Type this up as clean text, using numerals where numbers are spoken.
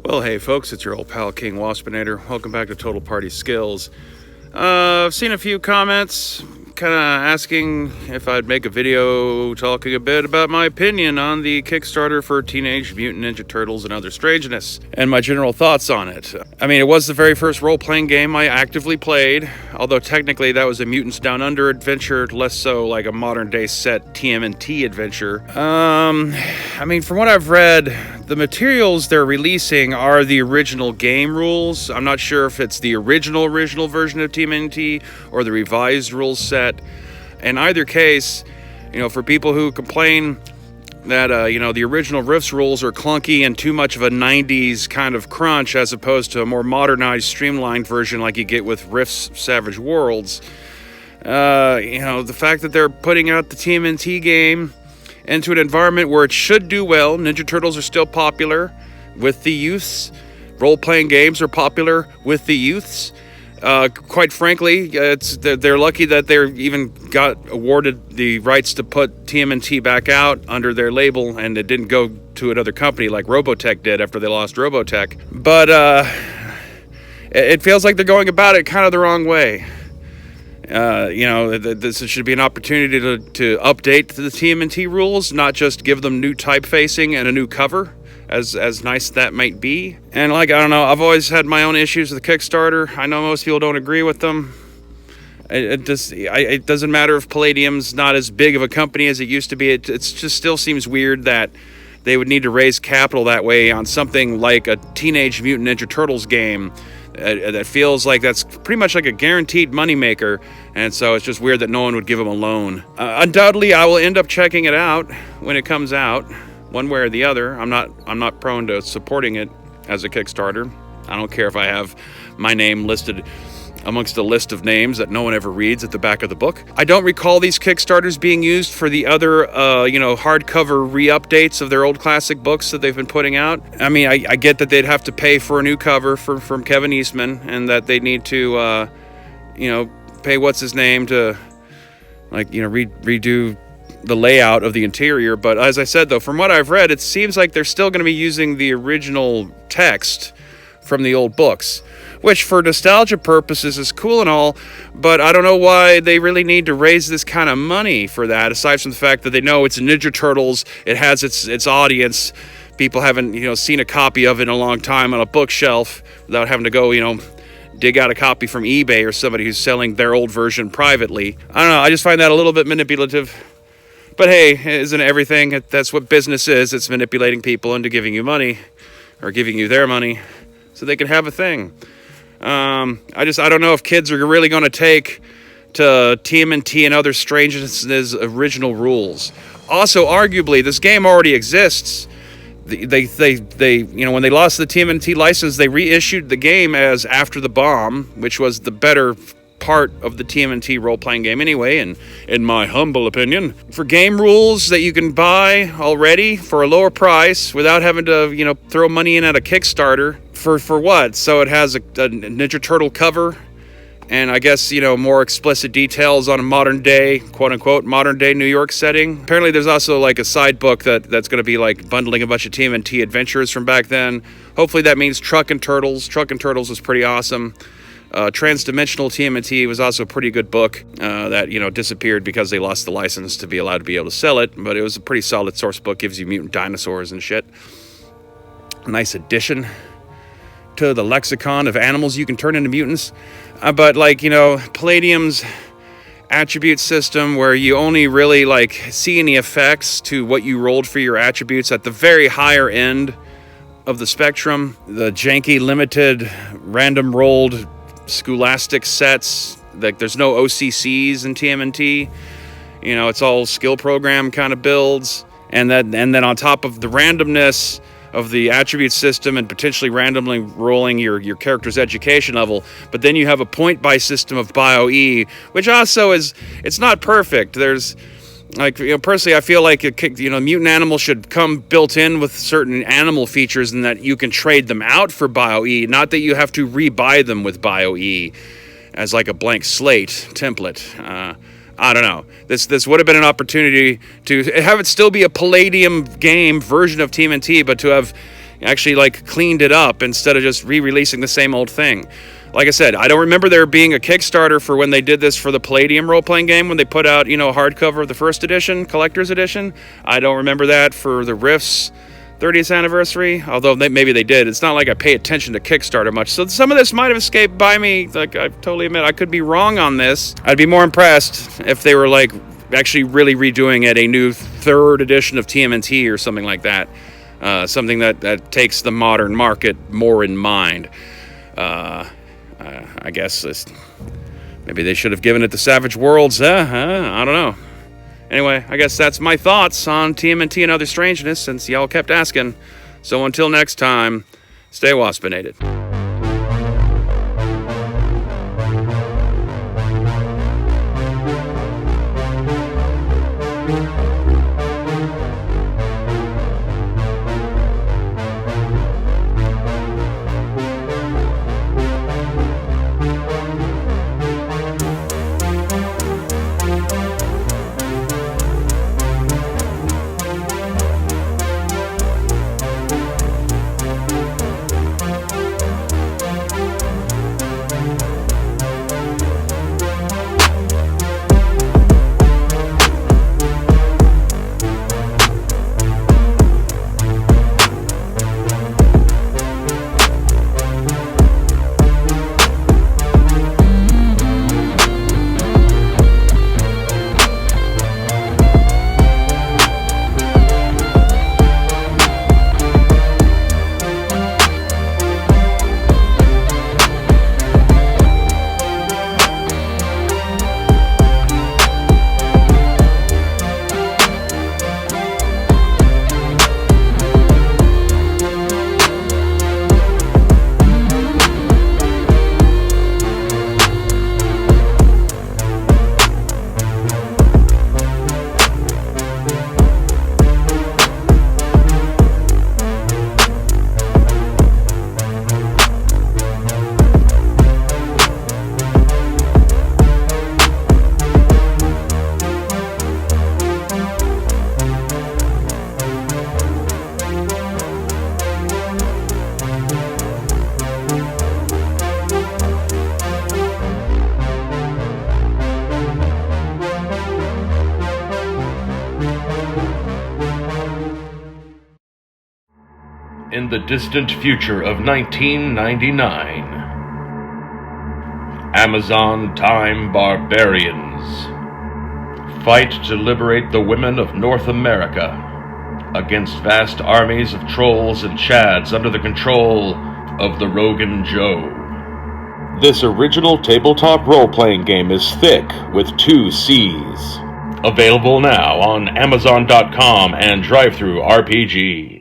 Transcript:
Well, hey folks, it's your old pal King Waspinator. Welcome back to Total Party Skills. I've seen a few comments kind of asking if I'd make a video talking a bit about my opinion on the Kickstarter for Teenage Mutant Ninja Turtles and Other Strangeness, and my general thoughts on it. I mean, it was the very first role-playing game I actively played, although technically that was a Mutants Down Under adventure, less so like a modern-day set TMNT adventure. I mean, from what I've read, the materials they're releasing are the original game rules. I'm not sure if it's the original version of TMNT or the revised rules set. In either case, for people who complain that, the original Rifts rules are clunky and too much of a 90s kind of crunch as opposed to a more modernized, streamlined version like you get with Rifts Savage Worlds, the fact that they're putting out the TMNT game into an environment where it should do well. Ninja Turtles are still popular with the youths. Role-playing games are popular with the youths. Quite frankly, they're lucky that they even got awarded the rights to put TMNT back out under their label, and it didn't go to another company like Robotech did after they lost Robotech. But it feels like they're going about it kind of the wrong way. This should be an opportunity to update the TMNT rules, not just give them new typefacing and a new cover, as nice that might be. And I don't know, I've always had my own issues with the Kickstarter. I know most people don't agree with them. It doesn't matter if Palladium's not as big of a company as it used to be. It just still seems weird that they would need to raise capital that way on something like a Teenage Mutant Ninja Turtles game. That feels like that's pretty much like a guaranteed moneymaker, and so it's just weird that no one would give them a loan. Undoubtedly, I will end up checking it out when it comes out, one way or the other. I'm not prone to supporting it as a Kickstarter. I don't care if I have my name listed amongst a list of names that no one ever reads at the back of the book. I don't recall these Kickstarters being used for the other, hardcover re-updates of their old classic books that they've been putting out. I mean, I get that they'd have to pay for a new cover from Kevin Eastman, and that they need to, pay what's his name to, redo the layout of the interior. But as I said, though, from what I've read, it seems like they're still going to be using the original text from the old books, which for nostalgia purposes is cool and all, but I don't know why they really need to raise this kind of money for that, aside from the fact that they know it's Ninja Turtles, it has its audience. People haven't, seen a copy of it in a long time on a bookshelf without having to go, dig out a copy from eBay or somebody who's selling their old version privately. I don't know, I just find that a little bit manipulative. But hey, isn't everything? That's what business is. It's manipulating people into giving you money, or giving you their money, so they can have a thing. I don't know if kids are really going to take to TMNT and Other Strangeness' original rules. Also, arguably, this game already exists. They when they lost the TMNT license, they reissued the game as After the Bomb, which was the better part of the TMNT role-playing game anyway, and in my humble opinion, for game rules that you can buy already for a lower price without having to, throw money in at a Kickstarter. For what? So it has a Ninja Turtle cover, and I guess, more explicit details on a modern day, quote-unquote, modern day New York setting. Apparently there's also a side book that's going to be bundling a bunch of TMNT adventures from back then. Hopefully that means Truckin' Turtles. Truckin' Turtles was pretty awesome. Transdimensional TMNT was also a pretty good book that disappeared because they lost the license to be allowed to be able to sell it, but it was a pretty solid source book. Gives you mutant dinosaurs and shit. A nice addition to the lexicon of animals you can turn into mutants. But Palladium's attribute system, where you only really see any effects to what you rolled for your attributes at the very higher end of the spectrum. The janky limited random rolled scholastic sets, there's no OCCs in TMNT. It's all skill program kind of builds, and then on top of the randomness of the attribute system and potentially randomly rolling your character's education level, but then you have a point buy system of Bio-E, which also it's not perfect. There's personally, I feel like mutant animals should come built in with certain animal features, and that you can trade them out for Bio-E, not that you have to rebuy them with Bio-E as a blank slate template. I don't know. This would have been an opportunity to have it still be a Palladium game version of TMNT, but to have, actually like cleaned it up instead of just re-releasing the same old thing. Like I said, I don't remember there being a Kickstarter for when they did this for the Palladium role-playing game, when they put out, a hardcover of the first edition, collector's edition. I don't remember that for the Rift's 30th anniversary, although maybe they did. It's not like I pay attention to Kickstarter much, so some of this might have escaped by me. Like, I totally admit I could be wrong on this. I'd be more impressed if they were like actually really redoing it, a new 3rd edition of TMNT or something like that. Something that takes the modern market more in mind. I guess maybe they should have given it to Savage Worlds. I don't know. Anyway, I guess that's my thoughts on TMNT and Other Strangeness, since y'all kept asking. So until next time, stay waspinated. In the distant future of 1999, Amazon time barbarians fight to liberate the women of North America against vast armies of trolls and chads under the control of the Rogan Joe. This original tabletop role-playing game is thick with 2 C's. Available now on Amazon.com and DriveThru RPG.